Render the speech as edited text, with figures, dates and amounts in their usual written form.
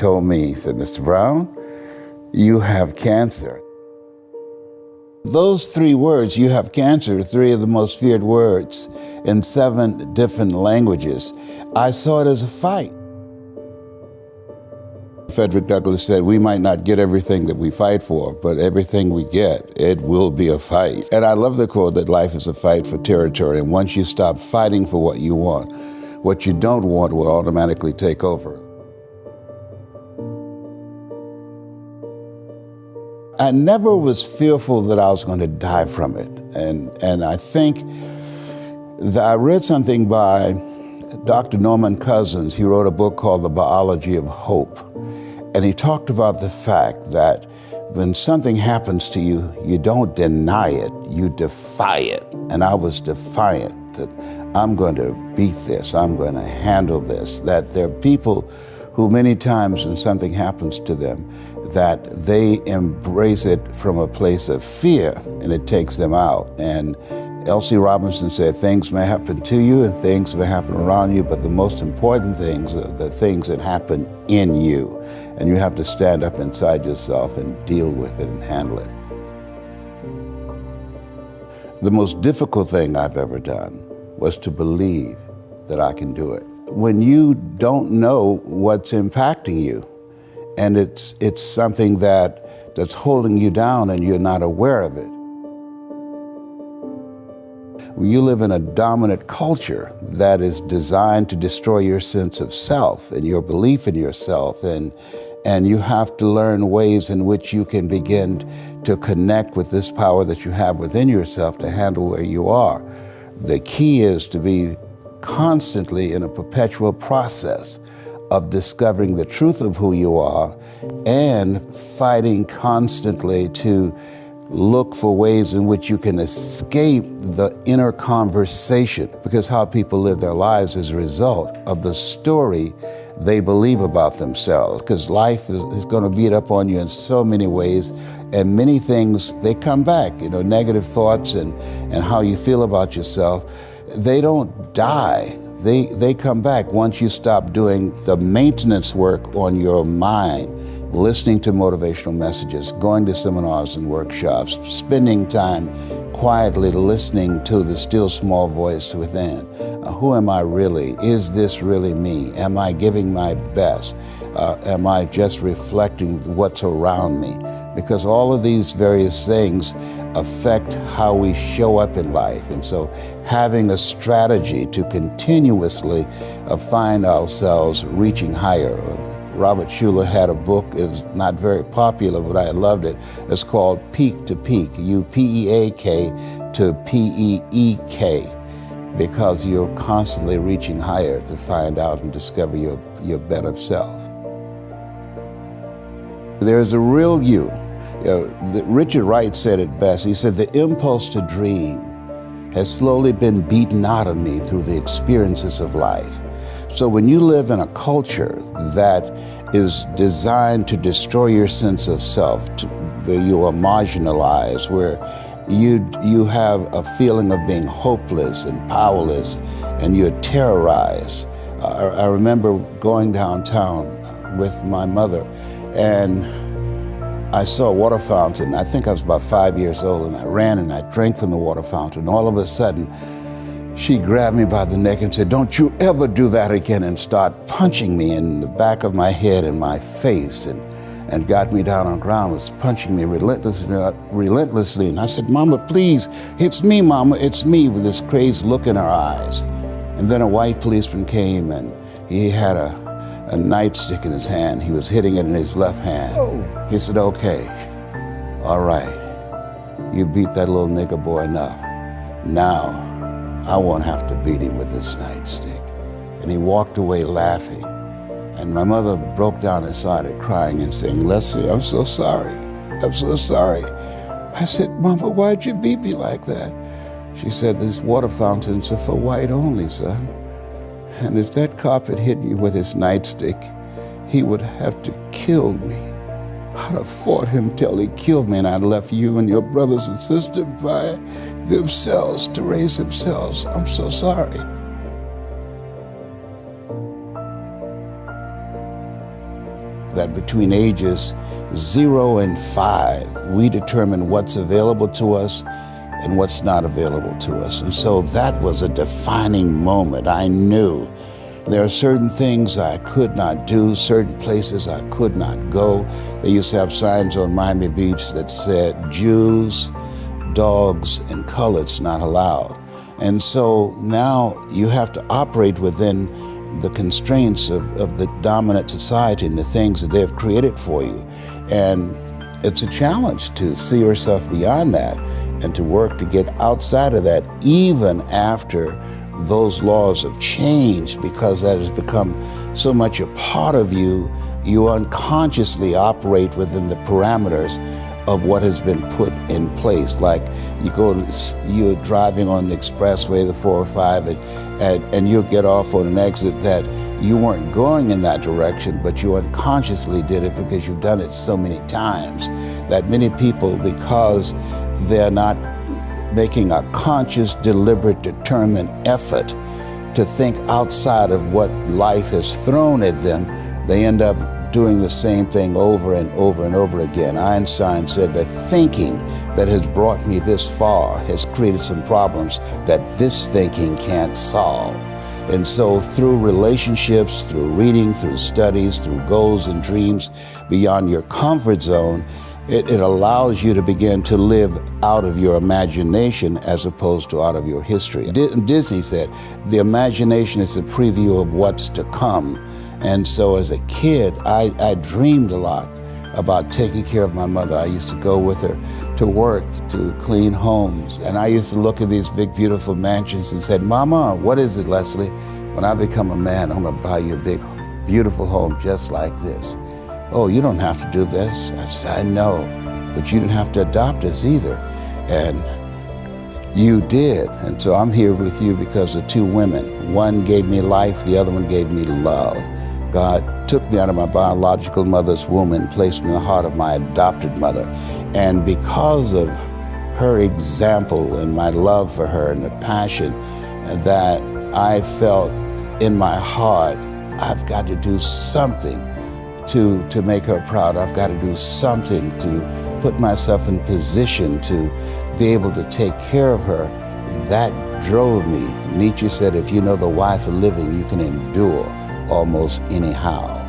told me, he said, Mr. Brown, you have cancer. Those 3 words, you have cancer, 3 of the most feared words in 7 different languages. I saw it as a fight. Frederick Douglass said, we might not get everything that we fight for, but everything we get, it will be a fight. And I love the quote that life is a fight for territory, and once you stop fighting for what you want, what you don't want will automatically take over. I never was fearful that I was going to die from it. And I think that I read something by Dr. Norman Cousins. He wrote a book called The Biology of Hope. And he talked about the fact that when something happens to you, you don't deny it, you defy it. And I was defiant that I'm going to beat this, I'm going to handle this. That there are people who many times when something happens to them, that they embrace it from a place of fear and it takes them out. And L.C. Robinson said, things may happen to you and things may happen around you, but the most important things are the things that happen in you. And you have to stand up inside yourself and deal with it and handle it. The most difficult thing I've ever done was to believe that I can do it. When you don't know what's impacting you, and it's something that's holding you down and you're not aware of it. When you live in a dominant culture that is designed to destroy your sense of self and your belief in yourself, and you have to learn ways in which you can begin to connect with this power that you have within yourself to handle where you are. The key is to be constantly in a perpetual process of discovering the truth of who you are and fighting constantly to look for ways in which you can escape the inner conversation, because how people live their lives is a result of the story they believe about themselves, because life is going to beat up on you in so many ways, and many things, they come back, negative thoughts and how you feel about yourself, they don't die. They come back once you stop doing the maintenance work on your mind, listening to motivational messages, going to seminars and workshops, spending time quietly listening to the still small voice within. Who am I really? Is this really me? Am I giving my best? Am I just reflecting what's around me? Because all of these various things affect how we show up in life. And so having a strategy to continuously find ourselves reaching higher. Robert Schuller had a book, it's not very popular, but I loved it. It's called Peak to Peak, U-P-E-A-K to P-E-E-K, because you're constantly reaching higher to find out and discover your better self. There's a real you. Richard Wright said it best. He said, the impulse to dream has slowly been beaten out of me through the experiences of life. So when you live in a culture that is designed to destroy your sense of self, where you are marginalized, where you have a feeling of being hopeless and powerless, and you're terrorized. I remember going downtown with my mother, and I saw a water fountain. I think I was about 5 years old, and I ran and I drank from the water fountain. All of a sudden, she grabbed me by the neck and said, don't you ever do that again, and start punching me in the back of my head and my face, and got me down on the ground, was punching me relentlessly. And I said, Mama, please, it's me, Mama, it's me, with this crazed look in her eyes. And then a white policeman came, and he had a nightstick in his hand. He was hitting it in his left hand. Oh. He said, okay, all right, you beat that little nigger boy enough. Now, I won't have to beat him with this nightstick. And he walked away laughing. And my mother broke down and started crying and saying, Leslie, I'm so sorry. I'm so sorry. I said, Mama, why'd you beat me like that? She said, these water fountains are for white only, son. And if that cop had hit me with his nightstick, he would have to kill me. I'd have fought him till he killed me, and I'd left you and your brothers and sisters by themselves to raise themselves. I'm so sorry. that between ages 0 and 5, we determine what's available to us and what's not available to us. And so that was a defining moment. I knew there are certain things I could not do, certain places I could not go. They used to have signs on Miami Beach that said, Jews, dogs, and coloreds not allowed. And so now you have to operate within the constraints of the dominant society and the things that they've created for you. And it's a challenge to see yourself beyond that and to work to get outside of that, even after those laws have changed, because that has become so much a part of you. You unconsciously operate within the parameters of what has been put in place. Like you're driving on the expressway, the 405, and you'll get off on an exit that you weren't going in that direction, but you unconsciously did it because you've done it so many times that many people, because they're not making a conscious, deliberate, determined effort to think outside of what life has thrown at them, they end up doing the same thing over and over and over again. Einstein said that thinking that has brought me this far has created some problems that this thinking can't solve. And so through relationships, through reading, through studies, through goals and dreams beyond your comfort zone, it allows you to begin to live out of your imagination as opposed to out of your history. Disney said, the imagination is a preview of what's to come. And so as a kid, I dreamed a lot about taking care of my mother. I used to go with her to work, to clean homes. And I used to look at these big, beautiful mansions and said, Mama, what is it, Leslie? When I become a man, I'm gonna buy you a big, beautiful home just like this. Oh, you don't have to do this. I said, I know, but you didn't have to adopt us either. And you did. And so I'm here with you because of two women. One gave me life, the other one gave me love. God took me out of my biological mother's womb and placed me in the heart of my adopted mother. And because of her example and my love for her and the passion that I felt in my heart, I've got to do something to make her proud. I've got to do something to put myself in position to be able to take care of her. That drove me. Nietzsche said, if you know the why for living, you can endure almost anyhow.